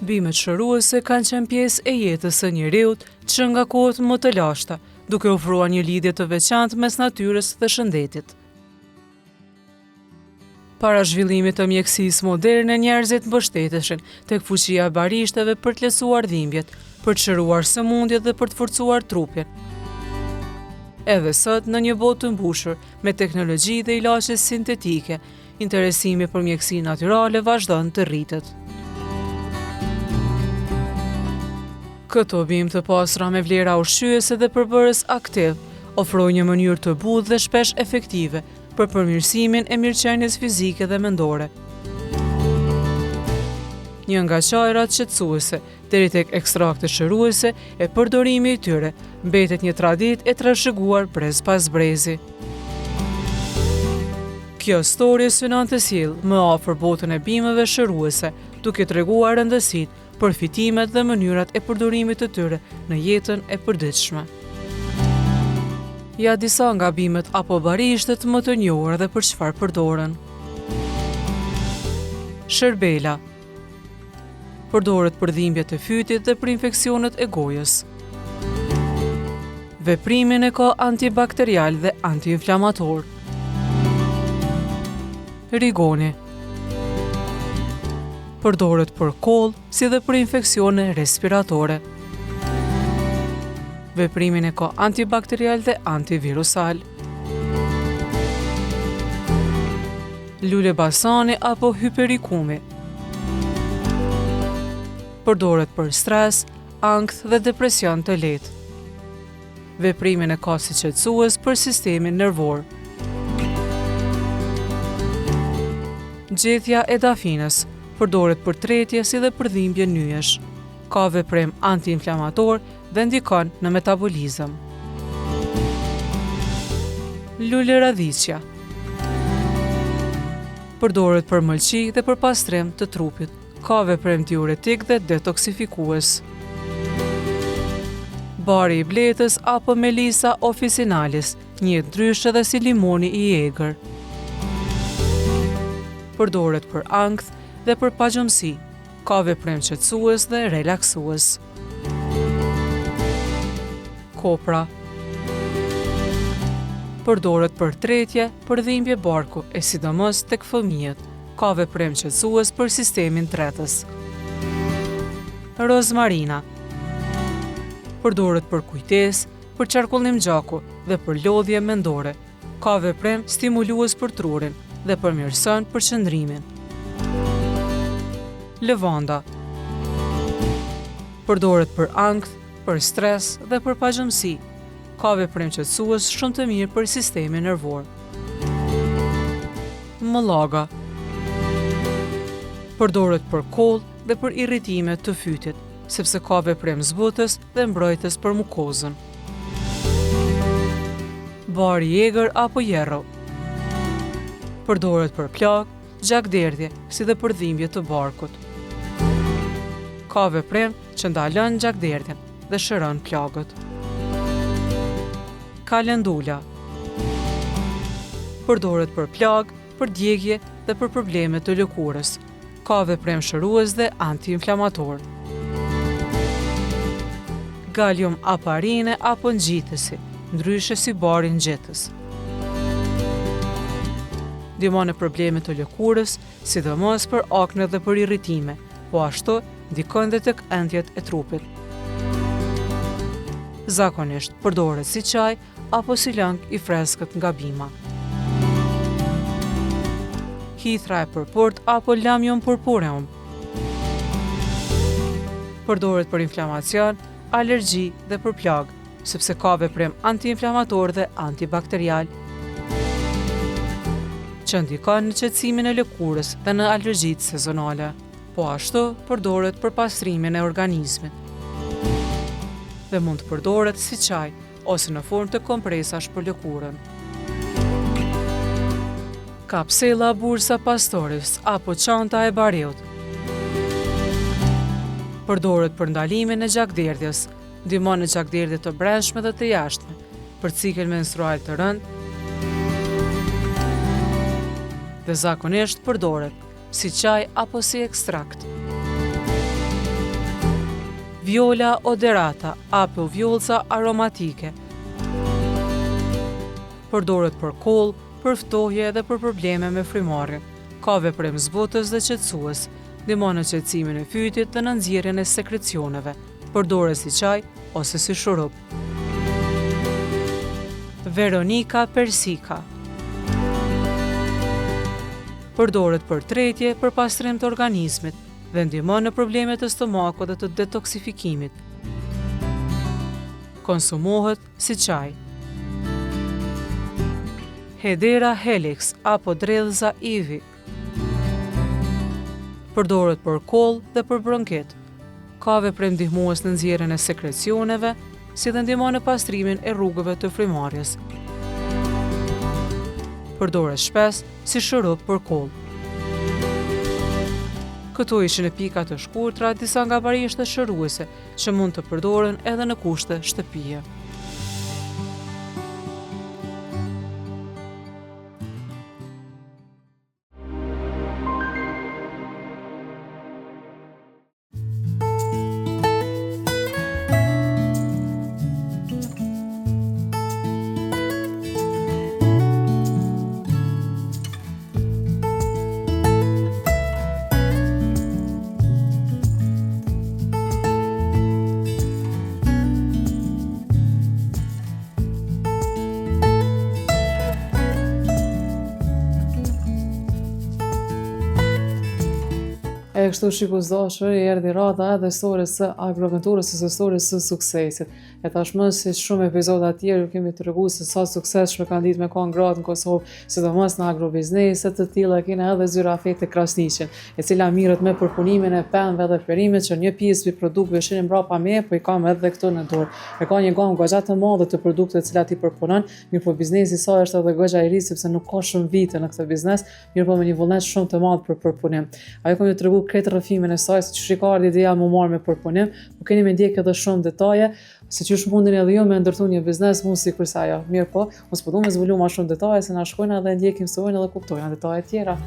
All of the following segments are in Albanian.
Bimet shëruese kanë qenë pjesë e jetës së njeriut që nga kohët më të lashta, duke ofruar një lidhje të veçantë mes natyrës dhe shëndetit. Para zhvillimit të mjekësisë moderne, njerëzit mbështeteshin tek fuqia e barishteve për të lehtësuar dhimbjet, për të shëruar sëmundjet dhe për të forcuar trupin. Edhe sot, në një botë të mbushur me teknologji dhe ilaqe sintetike, interesimi për mjekësi natyrale vazhdon të rritet. Këto bimë të pastra me vlera ushqyese dhe përbërës aktiv ofrojnë një mënyrë të butë dhe shpesh efektive për përmirësimin e mirëqenies fizike dhe mendore. Një nga qajrat shqetësuese deri tek ekstrakte shëruese e përdorimi i tyre mbetet një traditë e trashëguar brez pas brezi. Kjo storie synon të sjellë më afër botën e bimëve shëruese, duke treguar rëndësitë, përfitimet dhe mënyrat e përdorimit të tyre në jetën e përditshme. Ja disa nga bimet apo barishtet më të njohura dhe për çfarë përdoren. Shërbela. Përdoret për dhimbjet e fytit dhe për infeksionet e gojës. Veprimin e ka antibakterial dhe antiinflamator. Rigoni. Përdoret për koll, si dhe për infeksione respiratore. Veprimin e ka antibakterial dhe antivirusal. Lule basani apo hyperikumi. Përdoret për stres, ankth dhe depresion të lehtë. Veprimin e ka si qetësues për sistemin nervor. Gjethja e dafinës. Përdoret për tretje si dhe për dhimbje nyjesh. Ka veprim antiinflamator dhe ndikon në metabolizëm. Lule radhiqja. Përdoret për mëlçi dhe për pastrim të trupit. Ka veprim diuretik dhe detoksifikues. Bari i bletës apo Melissa officinalis, njihet ndryshe edhe si limoni i egër. Përdoret për ankth dhe për pagjumsi, ka veprim qetësues dhe relaksues. Kopra. Përdoret për tretje, për dhimbje barku e sidomos tek fëmijët, ka veprim qetësues për sistemin tretës. Rozmarina. Përdoret për kujtesë, për qarkullim gjaku dhe për lodhje mendore, ka veprim stimulues për trurin dhe përmirëson përqendrimin. Lëvanda. Përdoret për ankth, për stres dhe për pagjumsi, ka veprim qetësues shumë të mirë për sistemin nervor. Mëllaga. Përdoret për koll dhe për irritime të fytit, sepse ka veprim zbutës dhe mbrojtës për mukozën. Bari i egër apo jerro. Përdoret për plagë, gjakderdhje, si dhe për dhimbje të barkut. Ka veprim që ndalon gjakderdhjen dhe shëron plagët. Kalendula. Përdoret për plagë, për djegje dhe për probleme të lëkurës. Ka veprim shërues dhe antiinflamator. Gallium aparine apo ngjitësi, ndryshe si bari ngjitës. Ndihmon në probleme të lëkurës, sidomos për akne dhe për irritime, po ashtu ndikon dhe tek ëndjet e trupit. Zakonisht përdoret si çaj apo si lëng i freskët nga bima. Hithra e purpurt apo Lamium purpureum. Përdoret për inflamacion, alergji dhe për plagë, sepse ka veprim antiinflamator dhe antibakterial, që ndikon në qetësimin e lëkurës dhe në alergjitë sezonale. Po ashtu përdoret për pastrimin e organizmit. Dhe mund të përdoret si çaj ose në formë të kompresash për lëkurën. Kapsela bursa pastoris apo çanta e bariut. Përdoret për ndalimin e gjakderdhjes, ndihmon në gjakderdhje të brendshme dhe të jashtme, për cikël menstrual të rënd, dhe zakonisht përdoret si çaj apo si ekstrakt. Viola oderata apo vjollca aromatike. Përdoret për koll, për ftohje dhe për probleme me frymarrjen. Ka veprim zbutës dhe qetësues, ndihmon në qetësimin e fytit dhe në nxjerrjen e sekrecioneve. Përdoret si çaj ose si shurup. Veronica persica. Përdoret për tretje, për pastrim të organizmit dhe ndihmon në problemet e stomakut dhe të detoksifikimit. Konsumohet si çaj. Hedera helix apo dredhza ivi. Përdoret për koll dhe për bronkit. Ka veprim ndihmues në nxjerrjen e sekrecioneve, si dhe ndihmon në pastrimin e rrugëve të frymarrjes. Përdoret shpesh si shurup për koll. Këto ishin në pika të shkurtra disa nga barishtet shëruese që mund të përdoren edhe në kushte shtëpie. E kështu shikuesdashur, erdhi rada edhe historisë së agroventurës ose historisë së suksesit. E tashmë si shumë epizoda të tjerë kemi treguar se sa suksesshme kanë ditë me kanë gratë në Kosovë, sidomos në agrobizneset të tilla kena edhe zyra fete Krasniqen, e cila mirret me përpunimin e pemëve dhe perimet që një pjesë të produkteve shinin mbrapa me, po i kam edhe këtu në dorë. E ka një gamë goxha të madhe të produkteve të cilat i përpunon, mirë po biznesi i saj është edhe goxha i ri sepse nuk ka shumë vite në këtë biznes, mirë po me një vullnet shumë të madh për përpunim. Ajo kam treguar këtë rrëfimin e saj, se që shikardë ideja më marrë me përpunim, po keni me ndjekë edhe shumë detaje, se që është mundin edhe jo me ndërtu një biznes, mund si kërsa ajo. Mirë po, mos po du me zvullu ma shumë detaje, se na shkojnë edhe ndjekim sojnë edhe kuptojnë detaje tjera.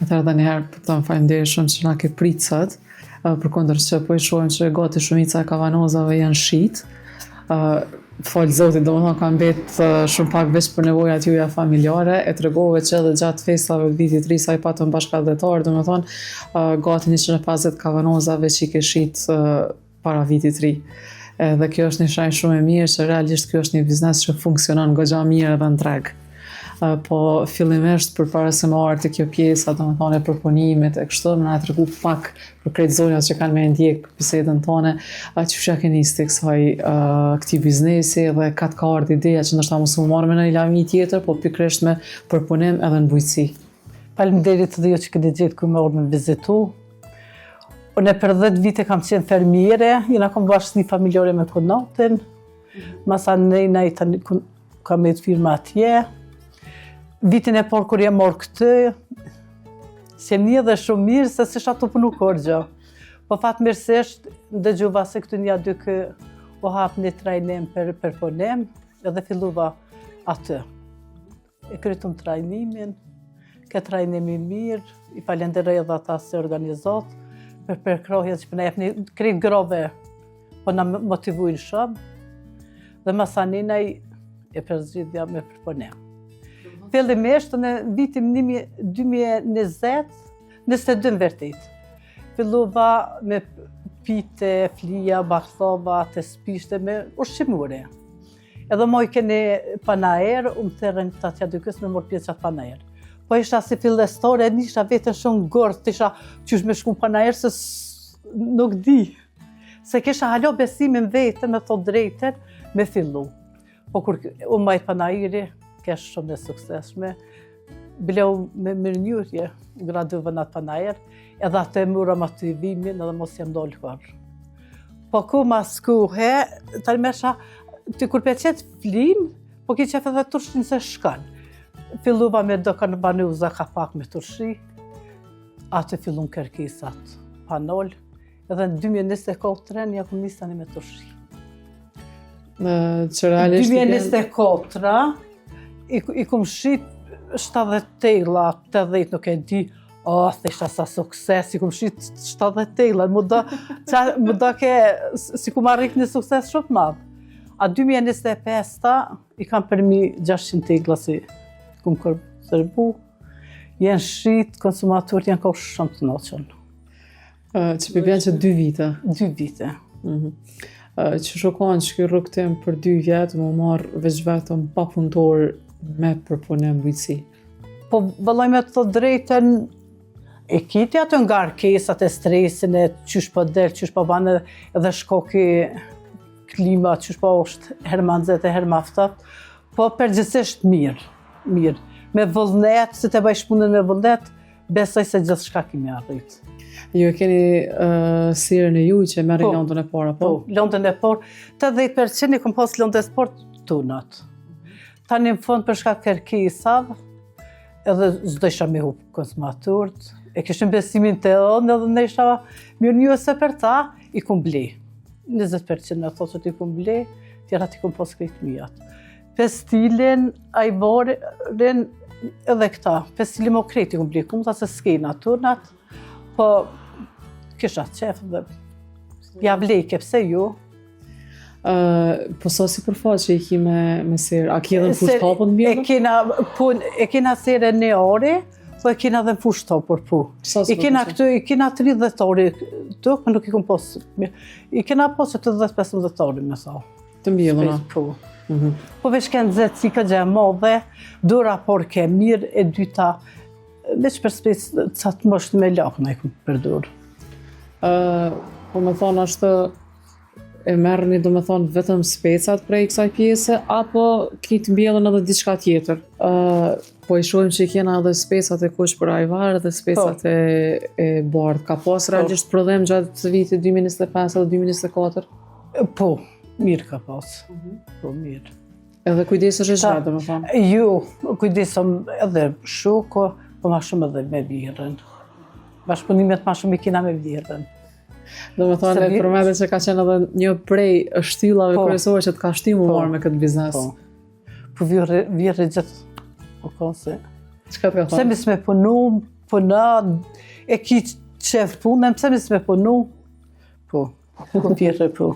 Atëherë dhe njëherë për të më falenderishëm që na ke pritësat, përkundër që po i shohim që gati shumica e kavanozave janë shit. Falë Zotit, domethënë ka mbetë shumë pak veç për nevojat juaja familjare, e tregove që edhe gjatë festave të vitit të ri sa i patëm bashkëdhetar, domethënë gati 150 kavanozave që i ke shit para vitit të ri. Dhe kjo është një shenjë shumë e mirë që realisht kjo është një biznes që funksionon goxha mirë edhe në treg. Po fillimisht përpara se më ardhi kjo pjesa, domethënë e përpunimit e kështu, më na tregu pak për krejt zonjat që kanë me ndjek bisedën tonë, çfarë keni nis këtij biznesi dhe ka ardhur ideja që ndoshta mos u marrë me një lami tjetër, po pikërisht me përpunim edhe në bujqësi. Faleminderit të ju që keni gjetë ku më ardhur me vizitu. Unë për 10 vite kam qenë fermiere, jena kam bashkësni familjare me konatin, masanejna i tani kam e të firma atje. Vitin e parë kur jam marrë këtë, se një dhe shumë mirë se s'isha të punu korgja. Po fatmirësisht dëgjuva se këtu një dy kë u hap një trajnim për punim edhe filluva atë. E krytëm trajnimin, këtë trajnimi mirë, i falenderoj edhe ata se organizat për përkrohjet që për na jepni krejt grove, po na motivujnë shumë, dhe masaninaj e përzgjidhja me përpunim. Fillimisht në vitin 2020, 22 vërtet. Filluva me pite, flija, baklava, të spishte me ushqimure. Edhe moj keni panajer, të rënë të atja dykës me mërë pjesë qatë panajer. Po isha si fillestore, nisha vetën shumë gërë, isha qysh me shku panajer, se nuk di. Se kisha halo besimin vetën me thot drejten, me fillu. Po kur u majt panajiri, kesh shumë e sukseshme. Bileu me mirënjurje, graduva në atë panajer, edhe atë e mura ma të i vimin, edhe mos jam dollë kërë. Po ku ma skuhe, tani mesha, të kur peqet flin, po ki qef edhe turshin se shkan. Filluva me do kanë banuza ka pak me turshi, atë fillun kërkisat panol, edhe në 2024 ja kom nis tani me të shi. Që realisht 2024 i kom shit 70 tegla, 80 nuk e di, theshta sa sukses, i kom shit 70 tegla, më da ke, si kom arrit një sukses shumë madh. A 2025 i kam përmi 600 tegla si kom sërbu, jenë shit, konsumatorët janë kohë shumë të noqën. Që për bjanë që 2 vite. 2 vite. Që shokon që kjo rrugtim për 2 vjetë më marrë veç vetëm pa punëtor me përpunim bujqësi. Po vëllaj me të drejten, e kiti atë nga arkesat e stresin e qysh po del, qysh po banë edhe shkoki klima, qysh po është herë nxehtë e herë aftat, po përgjithsisht mirë. Me vullnet, se të bëjsh punën me vullnet, besoj se gjithë shka kimi arrit. Ju e keni sirën e ju që merri lëndën e parë, po? Po, lëndën e parë, 80% i kom pas lëndën e parë tunat. Tani në fund për shkak kërkesave, edhe s'do isha me hup konsumatorët, e kishim besimin të onë edhe ne isha mirë njëse për ta, i kum ble. 20% në thotë që i kum ble, tjera ti kum pas krejtë mijat. Pestilin, ajvarin, edhe këta. Pestilin më krejtë i kum ble, kum ta se s'kejna turnat, po kisha qef dhe ja blejke, pse ju? Po sa si përfaqe i ki me serë? A ki edhe në fush tapën bjellën? E kena serë e 1 ore, po e kena dhe në fush tapër po. I kena 30 ore të, po nuk i kom posë. I kena posë 30-15 ore me sa. Të mbjellën, a? Po. Po veç kënë zetë si ka gjë madhe, do rapor ke mirë, e dyta, veç për spesë, ca të mështë me lakë në i kom përdur. Po me thonë është e merrni do me thonë vetëm specat prej kësaj pjese, apo kitë mbjellën edhe diçka tjetër? Po i shohim që i kena edhe specat e kush për ajvar dhe specat e bardhë. Ka pas realisht prodhim gjatë vitit 2025 dhe 2024? Po, mirë ka pas. Po, mirë. Edhe kujdesesh e shratë, do me thonë? Jo, kujdesem edhe shoko, po ma shumë edhe me virën. Bashkëpunimet ma shumë i kena me virën. Do me thonë, e përmende që ka qenë edhe një prej shtyllave kryesore që të ka shtimu marrë me këtë biznes. Po virë gjithë, po konse. Çka të ka thonë? Pse mis me puna, e ki qef punën, pse mis me punu? Po virë, po.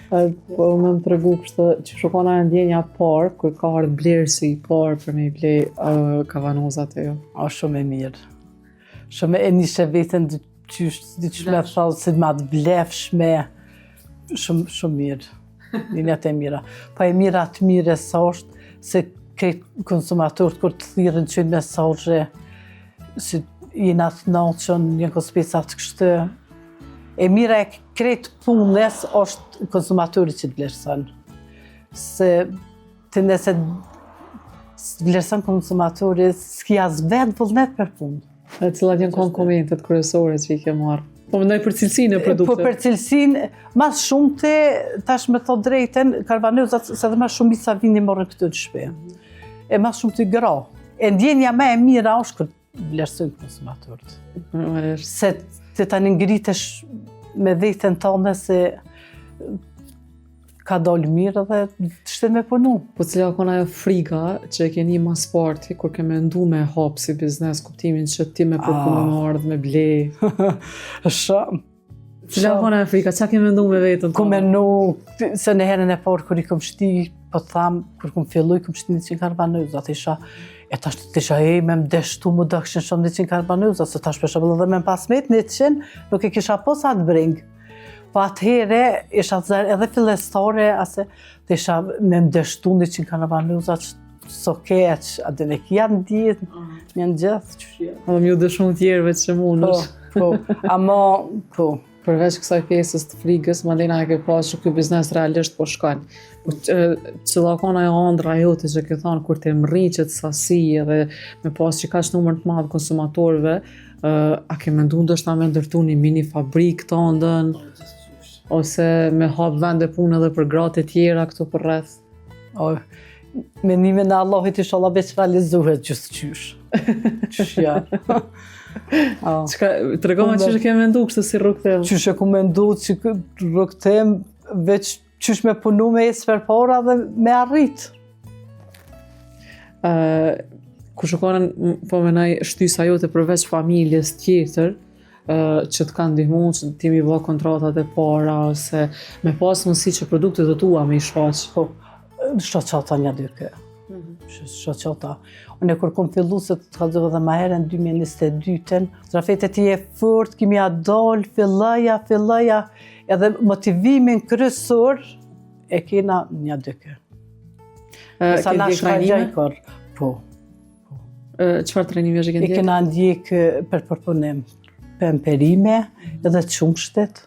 Po me më të regu kështë që shukona e ndjenja parë, kur ka ardhë blerësi parë për me i blej kavanozat e jo. A, shumë e mirë. Shumë e nishe vetën diqysh me thallë si ma të blefshme, shumë mirë, linjat e mira. Pa e mira të mire sa është, se krejt konsumatorët kur të thirën qënë mesazhe, si jena të naqën, një konspesat kështë, e mira e krejt punës është konsumatorit që të vlerësën. Se të nëse vlerësën konsumatorit, s'ki as vetë vullnet për punë. E cilat janë komentet kryesore që i ke marrë? Po mendoj për cilësinë e produkteve. Po për cilësinë, mas shumë të, tash me thot drejten, karvanezat, se dhe mas shumë i sa vini morën këtë të shpe. E mas shumë të gra. E ndjenja me e mira është kërë vlerësojnë konsumatorët. Se të tani ngritesh me dhejten tonë se ka dollë mirë dhe të shtet me punu. Po cila kona ajo friga që e keni mas parti, kur ke mendu me hapë si biznes, kuptimin që ti me përpunu me ardhë, me blej? Shumë. Cila kona e frika, qa ke mendu me vetën? Ku menu, se në herën e parë kur i kom shti, po të thamë, kur kom fillu i kom shti 100 karbanuzat, isha, e tash të isha me më deshtu mu dëkshin shumë 100 karbanuzat, se tash përshabë dhe me më pasmet 100, nuk e kisha posa të bringë. Po atëhere, isha të zërë edhe fillestore, ase të isha me më deshtu 100 karbanuzat, so keq, atë në janë djetë, janë gjithë. Edhe mju dëshmu tjerëve që mund është. Po, ama, po. Përveç kësaj pjesës të frigës, mandena e ke pas që ky biznes realisht po shkon. Cilla kanë ajo ëndra jote që ke thonë kur të mrriqet sasi edhe me pas që kaq numër të madh konsumatorëve, a ke menduar ndoshta me ndërtu një mini fabrikë të ëndën ose me hap vende punë edhe për gratë e tjera këtu për rreth? Mendime në Allahit inshallah veç realizohet gjithë qysh. Qysh ja. Të regoma që ke mendu kështë si rrugëtem? Qysh e ku mendu që rrugëtem veç qysh me punu me ecë para dhe me arrit. Ku shkonen, po menaj shtysa jote përveç familjes tjetër, që të kanë ndihmu, që ti mi bë kontratat e para, ose me pas mundësi që produktet të tua me i shfaq. Po, shoqata një dyke. Shoqata. Unë kur kom fillu se të kalzove dhe ma herën 2022-ën, trafetet i e fort, kimi a dal, filloja, edhe motivimin kryesor e kena një dyke. Sa na shkajgjaj kër. Po. Qëfar trajnime është e I kena ndjek për përpunim pemperime edhe të qumshtet.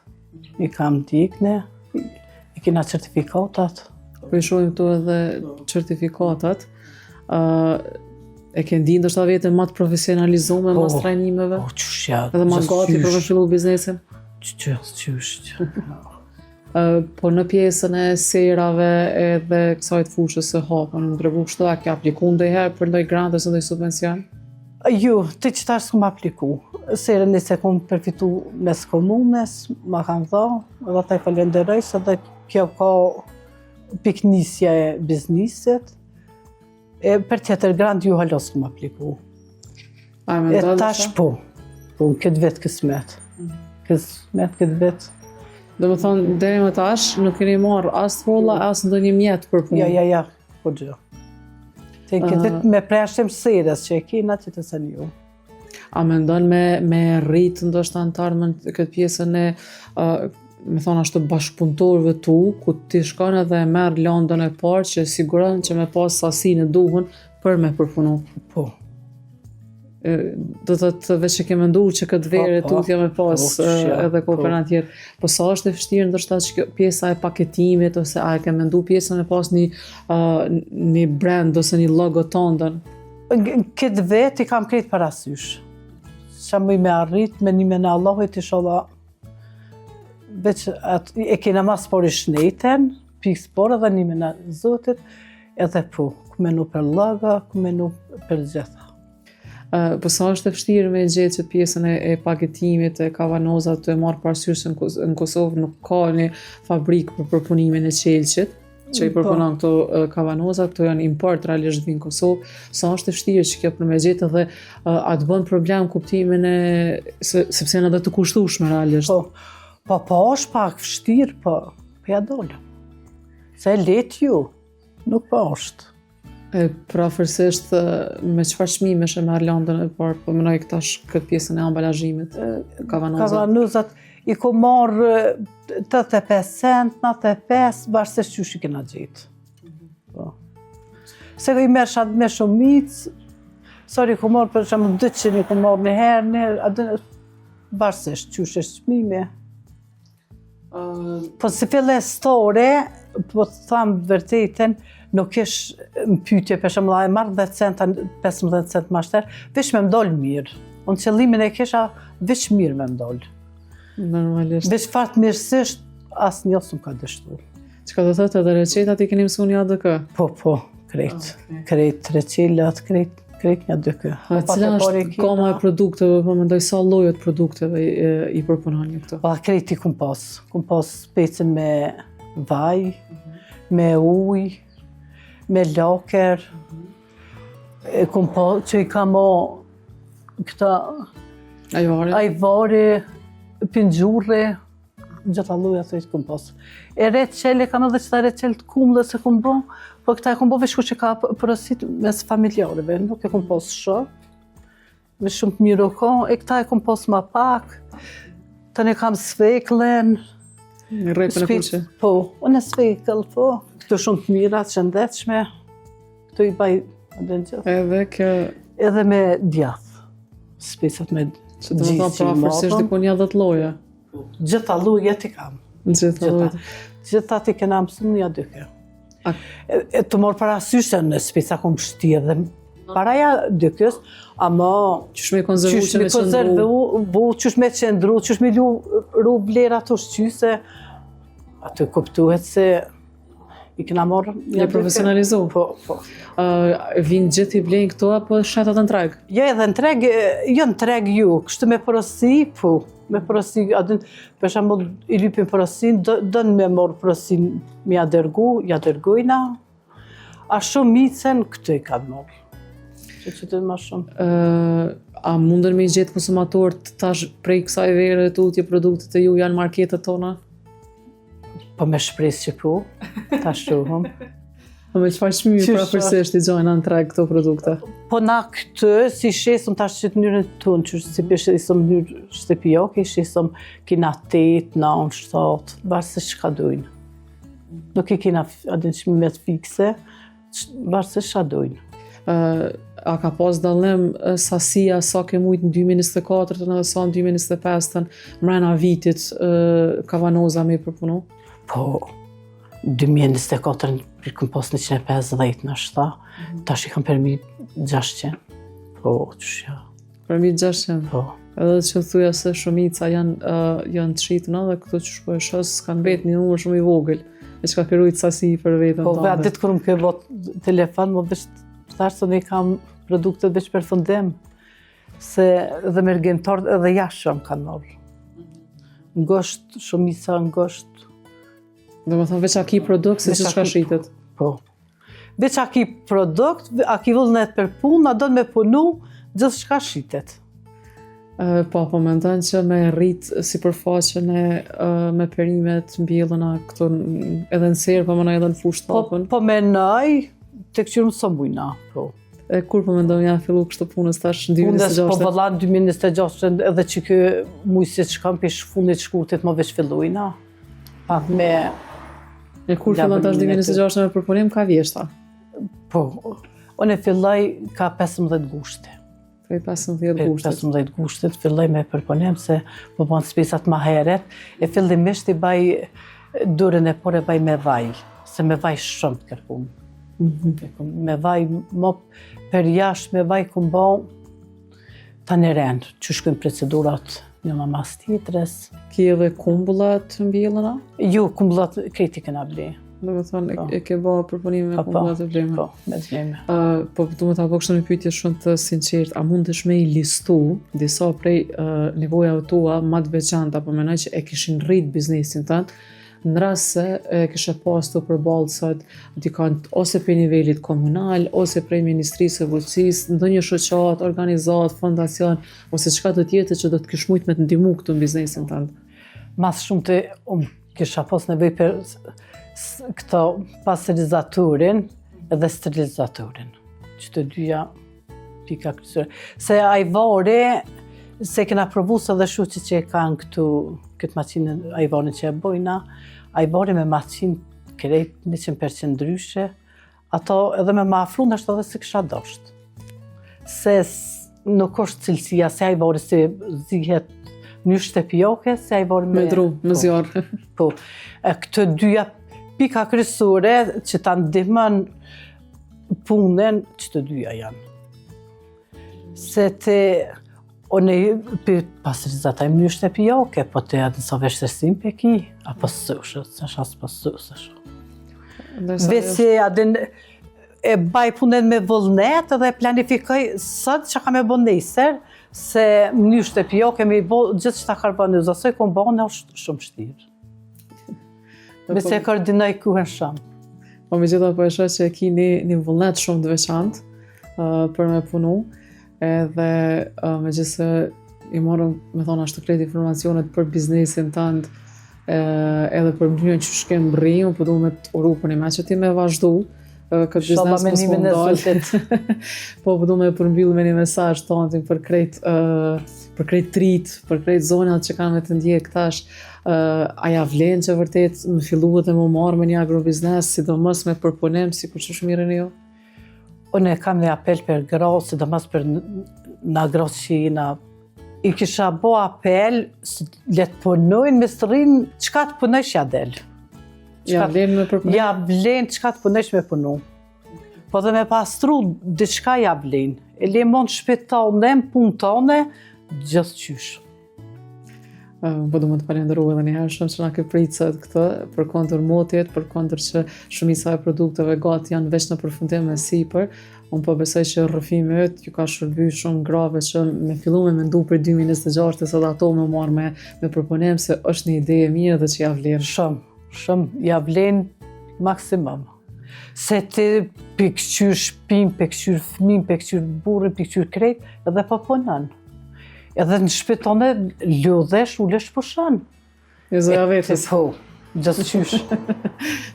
I kam ndjekne. I kena certifikatat. Po i shohim këtu edhe certifikatat. E ke ndi ndoshta vetëm më të profesionalizuar mas trajnimeve? Po, qëshja. Edhe më gati për të filluar biznesin? Qësht. Po në pjesën e serave edhe kësaj të fushës së hapën, në tregu kështu, a ke apliku ndonjëherë për ndonjë grant ose ndonjë subvencion? Jo, të qëtash s'kom apliku. Serën e se kom përfitu mes komunes, ma kanë dha, edhe ta i falenderoj, se dhe kjo ka piknisja e bizniset. Për tjetër grant ju halos s'kom apliku. Tash po, në këtë vetë kësmet. Këtë vetë. Do më thonë, deri më tash, nuk keni marrë as folla, as ndonjë mjet për punë. Ja, po gjë. Te këtë vetë me preshtim serës që e kena që të sen ju. A mendon me rritë ndoshta në tarmën këtë pjesën e, me thonë ashtu bashkëpunëtorëve tu, ku ti shkon edhe e merr landën e parë që siguron që me pas sasinë e duhur për me përpunu. Po. Do të veç që ke mendu që këtë verë tutja me pas edhe kooperant tjerë. Po sa është e vështirë ndoshta që pjesa e paketimit, ose a e ke mendu pjesën me pas një brand ose një logo tëndën? Këtë vetë i kam krejt parasysh. Qa më i me arrit, me një me në Allahut i shola veç e kena mas por i shneten, pikë spor edhe një me në Zotit, edhe po, ku menu për logo, ku menu për gjitha. Po sa është e vështirë me gjetë që pjesën e paketimit, e kavanozat të marrë parasysh se në Kosovë nuk ka një fabrikë për përpunimin e qelqit, që i përpunon këto kavanozat, këto janë import realisht vinë në Kosovë. Sa është e vështirë që kjo për me gjetë edhe a të bën problem kuptimin e, sepse janë edhe të kushtueshme realisht. Po është pak vështirë, po ja dole. Se letë ju, nuk po është. Prafërsisht me çfarë çmimesh e merr landën e parë, po mënoj këtë pjesën e ambalazhimit, kavanozat i ko marrë 85 cent, 95, varsisht qysh i kena gjetë. Se i merr shatë me shumicë, i ko marrë për shumë 200, i ko marrë një herë, varsisht qysh është çmimi. Po si fillë store, po të thamë vërtetën, nuk ish më pyetje për shembull e marr 10 cent, 15 cent më shter, veç me mdol mirë. Unë qëllimin e kisha veç mirë me mdol. Normalisht. Veç fatmirësisht asnjë s'm ka dështuar. Çka do thotë edhe recetat i keni mësuar në ADK? Po, krejt. Krejt recetat, krejt një ADK. Cila është gama e produkteve, po mendoj sa lloje të produkteve i përpunon një këto? Pa krejt i kum pas. Kum pas pecën me vaj, me ujë, me laker, që i ka mo këta ajvari, pingjurre, gjitha lloja të i kom pas. E retë qele, kam edhe qëta retë qele të kumle se kom bo, po këta e kom bo veshku që ka përësit mes familjareve, nuk e kom pas shumë, me shumë të miru ka, e këta e kom pas ma pak, të ne kam sveklen. Në rejpën e kuqe? Po, unë e svekl, po. Këto shumë të mira, të shëndetshme, këto i baj edhe në gjithë. Edhe kjo... Edhe me djathë, specat me gjithë që të më thonë prafërsisht dikon një 10 lloje. Gjitha llojet i kam. Gjitha llojet. Gjitha ti kena mësuar një dyke. E të morë parasysh se në speca kom shtirë dhe paraja dykës, ama... Qysh me konzervu që me qëndru? Qysh me qëndru, qysh me ru vlera të shqyse, aty kuptuhet se I kena marrë. Je profesionalizu? Po. Vinë gjithë i blenë këto apo shetat në treg? Jo edhe në treg, jo në treg ju, kështu me porosi, po. Me porosi, për shembull i lypin porosin, dënë me morë porosin me ja dërgojna, a shumicën këtë i ka marrë. Që të më shumë. A mundën me gjetë konsumatorët tash prej kësaj vere të utje produktet e ju janë marketet tona? Po me shpresë që po, ta shohëm. Po me çfarë çmimi prapërsisht i gjojnë në treg këto produkte? Po na këtë, si shesëm tash që të njërën tonë, që si shesëm njërë shtepioke, shesëm kina 8, 9, 7, varësisht çka dojnë. Nuk i kina adin çmimet fikse, varësisht çka dojnë. A ka pas dallim sasia sa ke mujt në 2024 dhe sa në 2025 mrena vitit kavanoza me përpunu? Po, 2024 këm pas 150 në shta, tash i kam përmi 600. Po, qëshja. Përmi 600? Po. Edhe që thuja se shumica janë të shitëna dhe këto që shpo e shos kanë bet një numër shumë i vogël, e që ka kërujt sasi për vetën po, tonë. Po, ditë kërë më ke bot telefon, më vesh thash se ne kam produktet veç për fundim, se dhe mergentarët edhe jashëm kanë marrë. Ngosht, shumica ngosht. Dhe më thonë veç aki produkt, se që shka shitet. Po. Veç aki produkt, aki vullnet për punë, a do me punu, gjithë shka shitet. Po mendon që me rrit sipërfaqen me perimet mbjellëna këto edhe në serë, po mënoj edhe në fushë tapën? Po menoj, të këqyrë më së mujna, po. E kur po mendoj ja fillu kështë punës tash në 2026? Punës po vëllan 2026 edhe që kë mujësit që kam pish fundit shkutit më veç fillujna. Pak me... E kur fillon tash 2026 me përpunim, ka vjeshta? Po, unë e filloj ka 15 gushte. Prej 15 gushtet? 15 gushtet, filloj me përpunim se më bënë spisat ma heret. E fillimisht i baj durën e por e baj me vaj, se me vaj shumë të kërpun. Me vaj, më për jashtë me vaj këmë bon të në rend, që shkujnë procedurat një më mas tjetërës. Ki edhe kumbullat të mbjellëna? Jo, kumbullat kreti këna ble. Do me thonë, e ke ba përpunime me kumbullat të bleme? Po, me bleme. Po, du me ta po kështë një pyetje shumë të sinqert, a mundesh me i listu disa prej nevojave tua ma të veçanta, apo menoj që e kishin rrit biznesin tënë, në rast se e kishe pas të përballë sot dikant ose për nivelit komunal, ose prej Ministrisë së Fuqisë, ndonjë shoqat, organizat, fondacion, ose çka të tjetër që do të kish mujt me të ndihmu këtu në biznesin tënd. Mas shumë të kisha pas nevojë për këto pasterizatorin edhe sterilizatorin. Që të dyja pika kryesore. Se ajvari, se kena provu se dhe shuqit që e kanë këtu këtë maqinë ajvarin që e bojna, ajvari me maqinë krejt 100% ndryshe, ato edhe me ma afru nështë edhe se kësha dosht. Se nuk është cilësia, se ajvari se zihet një shtepioke, se ajvari me dru, me zjarë. Po, këtë dyja pika kryesore që ta ndihmën punën që të dyja janë. Se të unë për pasterizata e më një shtepioke, po të edhe nësa veshërësim për ki, apo sëshët, se shasë për sëshët. Veci adin e baj punën me vullnet edhe planifikoj sot që ka me bo nesër, se më një shtepioke me i bo gjithë që ta karbonizu, asoj ku më bo në është shumë shtirë. Veci e koordinoj kuhen shumë. Po me gjitha po e shoh që e ki një vullnet shumë të veçantë për me punu, edhe me gjithse i morëm, me thonë, ashtë të krejt informacionet për biznesin tënd, edhe për mënyrën që shkem rrimë, po du me të uru për një me që ti me vazhdu, këtë biznes mos më ndalë. Po du me përmbyllë me një mesazh tonë për krejt trit, për krejt zonat që kanë me të ndjek tash, aja vlen që vërtet më filluat e më marrë me një agrobiznes, sidomos me përpunim, si kur që shmirën jo? Unë e kam një apel për gratë, sidomos për në gratë që i kisha bo apel, le të punojnë, me së rrinë, qka të punojsh ja del. Ja vlen me përpunim? Ja vlen qka të punojsh me punu. Po dhe me pastru, diçka ja vlen. E le mund shpet tonë, punë tonë, gjithë qysh. Po du më të falenderu edhe njëherë shumë që na ke pricët këtë, për kondër motjet, për kondër që shumica e produkteve gati janë veç në përfundim e sipër. Unë po besoj që rrëfimi yt ju ka shërby shumë grave që me fillu me mendu për 2026 se dhe ato me marrë me përpunim se është një ide e mirë dhe që ja vlen. Shumë, ja vlen maksimum. Se ti pikëqyr shpin, pikëqyr fëmin, pikëqyr burri, pikëqyr krejt, edhe pa punon. Edhe në shpitone lodhesh, ulesh pushan. E zoja vetës. Po, gjithë qysh.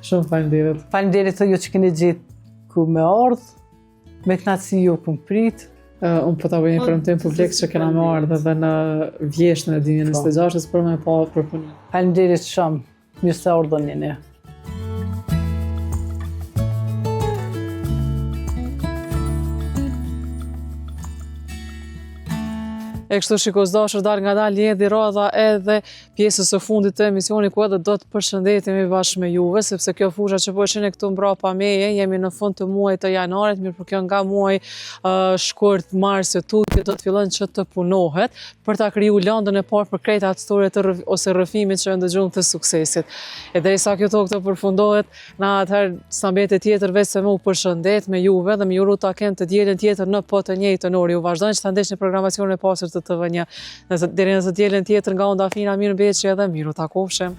Shumë falenderit. Falenderit të ju që keni gjithë ku me ardhë, me knatësi ju ku më pritë. Unë po ta bëj një premtim publik që kena me ardhë edhe në vjeshtën e 2026 për me pa përpunim. Falenderit shumë, mirë se ardhën një. E kështu shikos dashur, dal nga dal jedi radha edhe pjesës së fundit të emisionit ku edhe do të përshëndetemi bashkë me juve, sepse kjo fusha që po shihni këtu mbrapa meje, jemi në fund të muajit të janarit, mirë për kjo nga muaji shkurt mars e tutje do të fillojnë që të punohet për ta kriju landën e parë për krejt atë historie ose rrëfimit që ndëgjum të suksesit. E derisa kjo tokë të përfundohet, na atëherë sa mbetet tjetër veç se më u përshëndet me juve dhe më juru ta ken të dielën tjetër në po të njëjtën orë. Ju vazhdojnë që ta ndeshni programacionin e pasur të TV1. Deri në të dielën tjetër nga Onda Fina, mirë mbetçje dhe miru takofshim.